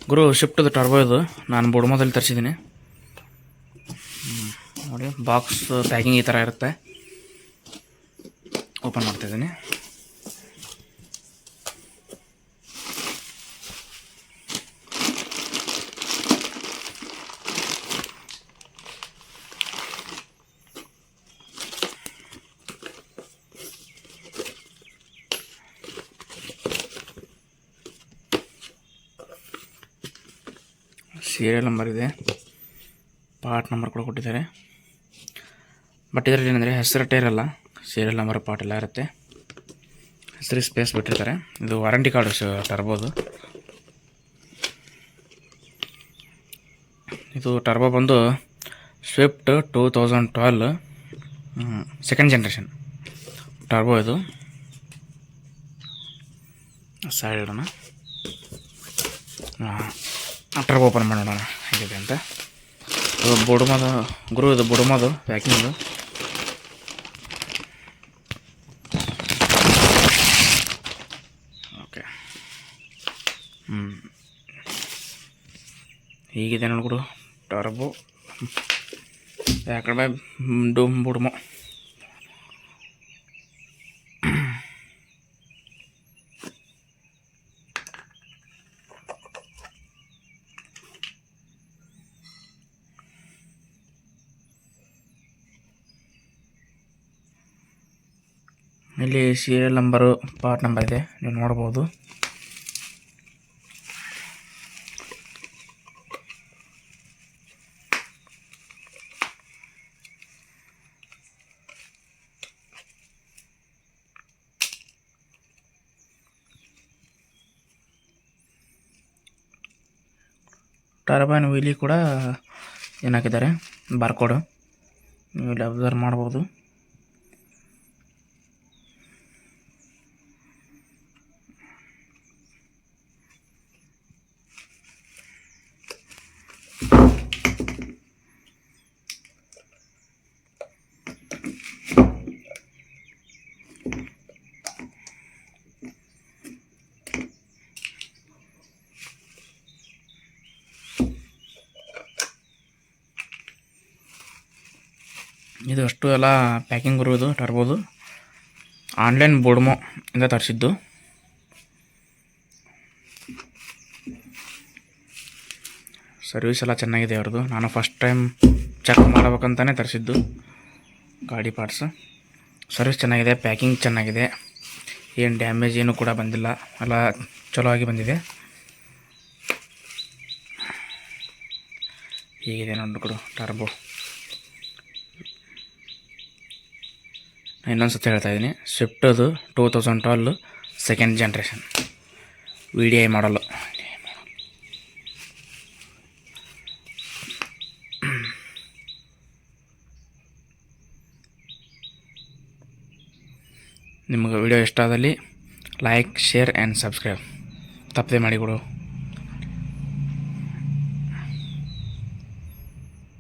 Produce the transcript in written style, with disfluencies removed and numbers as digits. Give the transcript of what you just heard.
ಗುರು ಶಿಫ್ಟದು turbo ಇದು ನಾನು ಬುಡ್ಮದಲ್ಲಿ ತರಿಸಿದ್ದೀನಿ. ನೋಡಿ ಬಾಕ್ಸ್ ಪ್ಯಾಕಿಂಗ್ ಈ ಥರ ಇರುತ್ತೆ. ಓಪನ್ ಮಾಡ್ತಾಯಿದ್ದೀನಿ. ಸೀರಿಯಲ್ ನಂಬರ್ ಇದೆ, ಪಾರ್ಟ್ ನಂಬರ್ ಕೂಡ ಕೊಟ್ಟಿದ್ದಾರೆ. ಬಟ್ ಇದರಲ್ಲಿ ಏನಂದರೆ ಹೆಸರು ಇರಲ್ಲ, ಸೀರಿಯಲ್ ನಂಬರ್ ಪಾರ್ಟ್ ಎಲ್ಲ ಇರುತ್ತೆ. ಹೆಸರು ಸ್ಪೇಸ್ ಬಿಟ್ಟಿರ್ತಾರೆ. ಇದು ವಾರಂಟಿ ಕಾರ್ಡು ಟರ್ಬೋದು. ಇದು ಟರ್ಬೋ ಬಂದು ಸ್ವಿಫ್ಟ್ 2012 ಸೆಕೆಂಡ್ ಜನ್ರೇಷನ್ ಟರ್ಬೋ. ಇದು ಸೈಡ್ ಇಡೋಣ, ಟರ್ಬೋ ಓಪನ್ ಮಾಡೋಣ ಹೇಗಿದೆ ಅಂತ. ಇದು ಬುಡುಮದು ಗುರು, ಇದು ಬುಡುಮದು ಪ್ಯಾಕಿಂಗು. ಓಕೆ, ಹೀಗಿದೆ ನೋಡ್ಬಿಡು ಟರ್ಬೋ. ಯಾಕಡೆ ಬುಡುಮೋ ಇಲ್ಲಿ ಸೀರಿಯಲ್ ನಂಬರು ಪಾರ್ಟ್ ನಂಬರ್ ಇದೆ, ನೀವು ನೋಡ್ಬೋದು. ಟರ್ಬೈನ್ ವೀಲಿ ಕೂಡ ಏನು ಹಾಕಿದ್ದಾರೆ, ಬಾರ್ಕೋಡು ನೀವು ಇಲ್ಲಿ ಅಬ್ಸರ್ವ್ ಮಾಡ್ಬೋದು. ಇದು ಅಷ್ಟು ಎಲ್ಲ ಪ್ಯಾಕಿಂಗ್ ಬರುವುದು ಟರ್ಬೋದು. ಆನ್ಲೈನ್ ಬುಡ್ಮೋ ಇಂದ ತರಿಸಿದ್ದು. ಸರ್ವಿಸ್ ಎಲ್ಲ ಚೆನ್ನಾಗಿದೆ ಅವ್ರದ್ದು. ನಾನು ಫಸ್ಟ್ ಟೈಮ್ ಚೆಕ್ ಮಾಡ್ಬೇಕಂತಲೇ ತರಿಸಿದ್ದು ಗಾಡಿ ಪಾರ್ಟ್ಸ್. ಸರ್ವಿಸ್ ಚೆನ್ನಾಗಿದೆ, ಪ್ಯಾಕಿಂಗ್ ಚೆನ್ನಾಗಿದೆ, ಏನು ಡ್ಯಾಮೇಜ್ ಏನು ಕೂಡ ಬಂದಿಲ್ಲ, ಎಲ್ಲ ಚಲೋ ಆಗಿ ಬಂದಿದೆ. ಹೀಗಿದೆ ನೋಡ್ಬಿಡು ಟರ್ಬೋ. ಇನ್ನೊಂದು ಸತಿ ಹೇಳ್ತಾ ಇದ್ದೀನಿ, ಸ್ವಿಫ್ಟದು 2012 ಸೆಕೆಂಡ್ ಜನ್ರೇಷನ್ VDI ಮಾಡಲು. ನಿಮಗೆ ವಿಡಿಯೋ ಇಷ್ಟ ಆದಲ್ಲಿ ಲೈಕ್, ಶೇರ್ ಆ್ಯಂಡ್ ಸಬ್ಸ್ಕ್ರೈಬ್ ತಪ್ಪದೆ ಮಾಡಿಕೊಡು.